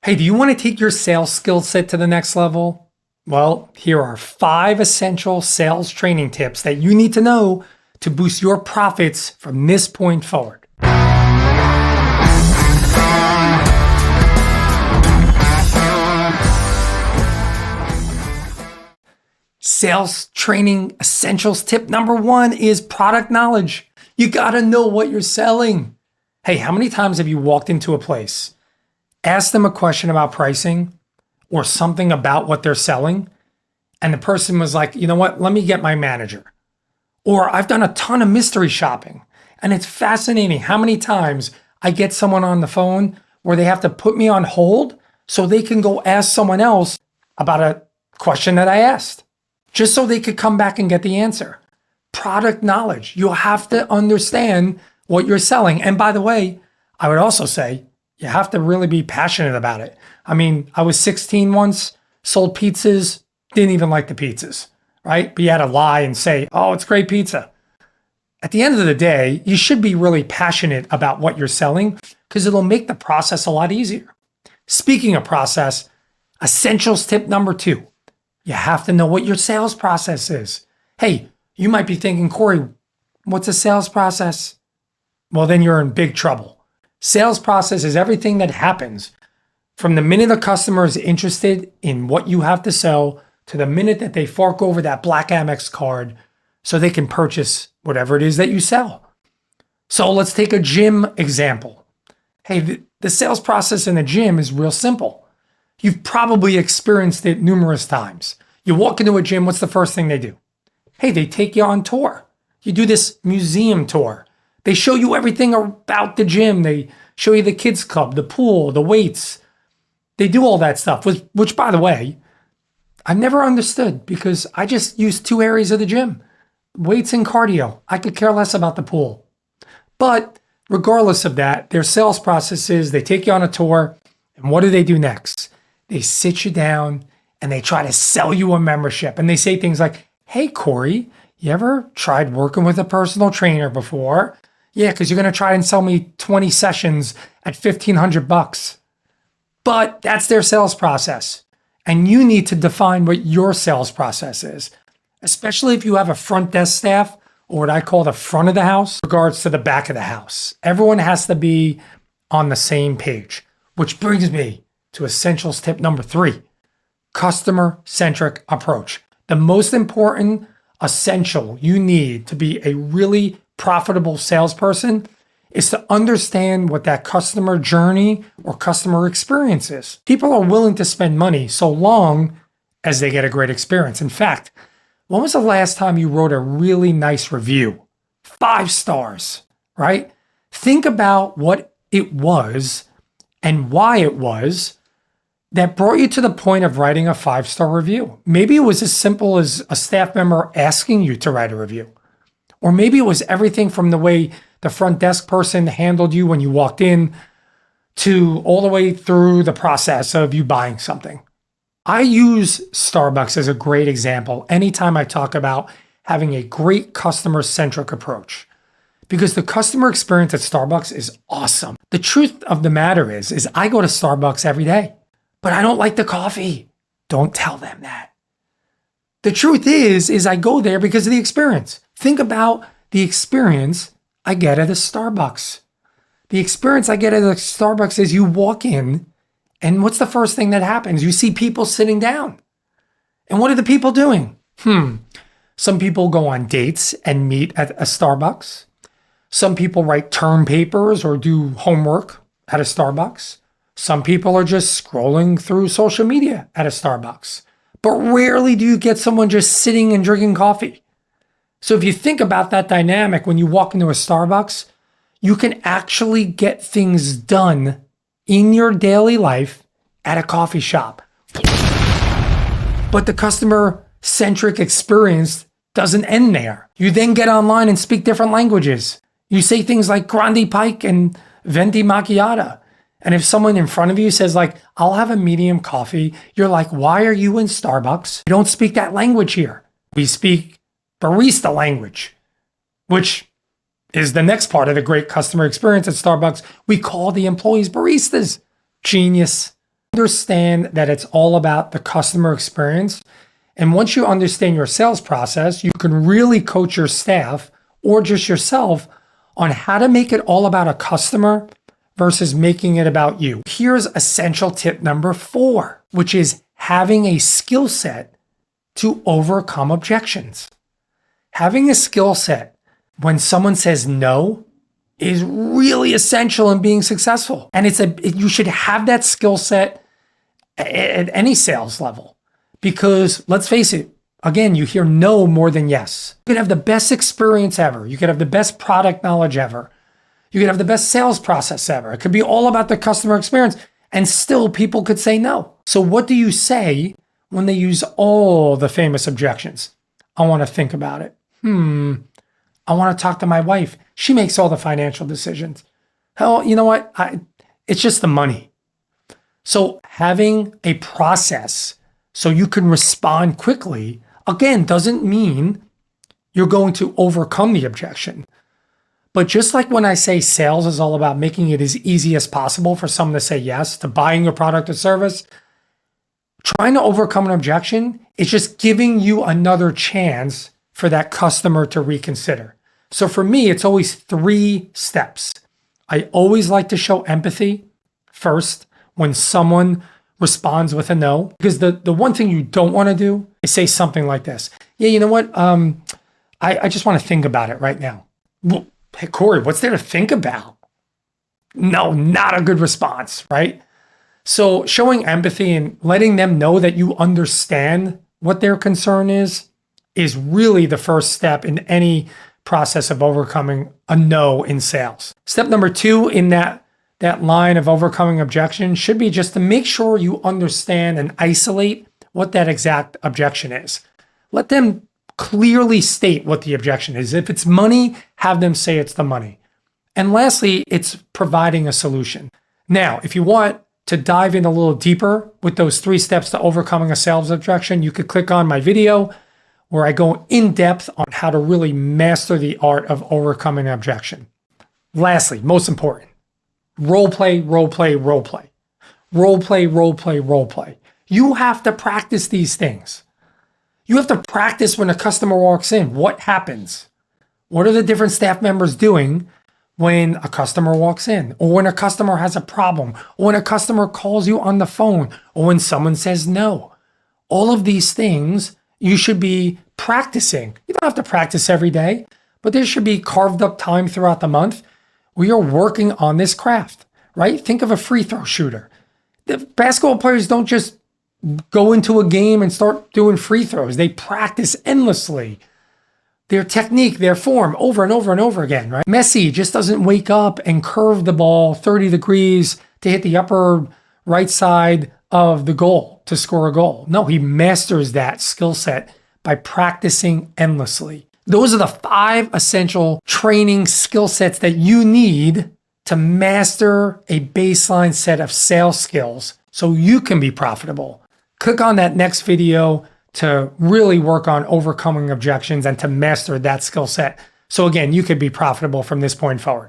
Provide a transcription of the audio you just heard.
Hey, do you want to take your sales skill set to the next level? Well, here are 5 essential sales training tips that you need to know to boost your profits from this point forward. Sales training essentials tip number 1 is product knowledge. You got to know what you're selling. Hey, how many times have you walked into a place, asked them a question about pricing or something about what they're selling, and the person was like, you know what, let me get my manager. Or I've done a ton of mystery shopping, and it's fascinating how many times I get someone on the phone where they have to put me on hold so they can go ask someone else about a question that I asked, just so they could come back and get the answer. Product knowledge. You have to understand what you're selling. And by the way, I would also say you have to really be passionate about it. I mean, I was 16 once, sold pizzas, didn't even like the pizzas, right? But you had to lie and say, oh, it's great pizza. At the end of the day, you should be really passionate about what you're selling because it'll make the process a lot easier. Speaking of process, essentials tip number 2. You have to know what your sales process is. Hey, you might be thinking, Corey, what's a sales process? Well, then you're in big trouble. Sales process is everything that happens from the minute a customer is interested in what you have to sell to the minute that they fork over that black Amex card so they can purchase whatever it is that you sell. So let's take a gym example. Hey, the sales process in a gym is real simple. You've probably experienced it numerous times. You walk into a gym, what's the first thing they do? Hey, they take you on tour. You do this museum tour. They show you everything about the gym. They show you the kids club, the pool, the weights. They do all that stuff, which by the way, I've never understood because I just use 2 areas of the gym, weights and cardio. I could care less about the pool. But regardless of that, their sales process is they take you on a tour, and what do they do next? They sit you down and they try to sell you a membership. And they say things like, hey, Corey, you ever tried working with a personal trainer before? Yeah, because you're going to try and sell me 20 sessions at $1,500. But that's their sales process. And you need to define what your sales process is, especially if you have a front desk staff or what I call the front of the house in regards to the back of the house. Everyone has to be on the same page, which brings me to essentials tip number 3, customer-centric approach. The most important essential you need to be a really profitable salesperson is to understand what that customer journey or customer experience is. People are willing to spend money so long as they get a great experience. In fact, when was the last time you wrote a really nice review? 5 stars, right? Think about what it was and why it was that brought you to the point of writing a 5-star review. Maybe it was as simple as a staff member asking you to write a review. Or maybe it was everything from the way the front desk person handled you when you walked in to all the way through the process of you buying something. I use Starbucks as a great example anytime I talk about having a great customer-centric approach. Because the customer experience at Starbucks is awesome. The truth of the matter is I go to Starbucks every day. But I don't like the coffee. Don't tell them that. The truth is I go there because of the experience. Think about the experience I get at a Starbucks. The experience I get at a Starbucks is you walk in, and what's the first thing that happens? You see people sitting down. And what are the people doing? Some people go on dates and meet at a Starbucks. Some people write term papers or do homework at a Starbucks. Some people are just scrolling through social media at a Starbucks, but rarely do you get someone just sitting and drinking coffee. So if you think about that dynamic when you walk into a Starbucks, you can actually get things done in your daily life at a coffee shop. But the customer-centric experience doesn't end there. You then get online and speak different languages. You say things like grande pike and venti macchiato. And if someone in front of you says like, I'll have a medium coffee, you're like, why are you in Starbucks? We don't speak that language here. We speak barista language, which is the next part of the great customer experience at Starbucks. We call the employees baristas. Genius. Understand that it's all about the customer experience. And once you understand your sales process, you can really coach your staff or just yourself on how to make it all about a customer versus making it about you. Here's essential tip number 4, which is having a skill set to overcome objections. Having a skill set when someone says no is really essential in being successful. And you should have that skill set at any sales level. Because let's face it, again, you hear no more than yes. You could have the best experience ever. You could have the best product knowledge ever. You could have the best sales process ever. It could be all about the customer experience, and still people could say no. So what do you say when they use all the famous objections? I want to think about it. I want to talk to my wife. She makes all the financial decisions. Hell, you know what? It's just the money. So having a process so you can respond quickly, again, doesn't mean you're going to overcome the objection. But just like when I say sales is all about making it as easy as possible for someone to say yes to buying your product or service, trying to overcome an objection is just giving you another chance for that customer to reconsider. So for me, it's always 3 steps. I always like to show empathy first when someone responds with a no, because the one thing you don't want to do is say something like this. Yeah, you know what? I just want to think about it right now. Well, hey, Corey, what's there to think about? No, not a good response, right? So showing empathy and letting them know that you understand what their concern is really the first step in any process of overcoming a no in sales. Step number 2 in that line of overcoming objection should be just to make sure you understand and isolate what that exact objection is. Let them clearly state what the objection is. If it's money, have them say it's the money. And lastly, it's providing a solution. Now, if you want to dive in a little deeper with those 3 steps to overcoming a sales objection, you could click on my video where I go in depth on how to really master the art of overcoming an objection. Lastly, most important, role play, role play, role play. Role play, role play, role play. You have to practice these things. You have to practice when a customer walks in. What happens? What are the different staff members doing when a customer walks in? Or when a customer has a problem? Or when a customer calls you on the phone? Or when someone says no? All of these things you should be practicing. You don't have to practice every day, but there should be carved up time throughout the month where you're working on this craft, right? Think of a free throw shooter. The basketball players don't just go into a game and start doing free throws. They practice endlessly. Their technique, their form, over and over and over again, right? Messi just doesn't wake up and curve the ball 30 degrees to hit the upper right side of the goal to score a goal. No, he masters that skill set by practicing endlessly. Those are the 5 essential training skill sets that you need to master a baseline set of sales skills so you can be profitable. Click on that next video to really work on overcoming objections and to master that skill set. So again, you could be profitable from this point forward.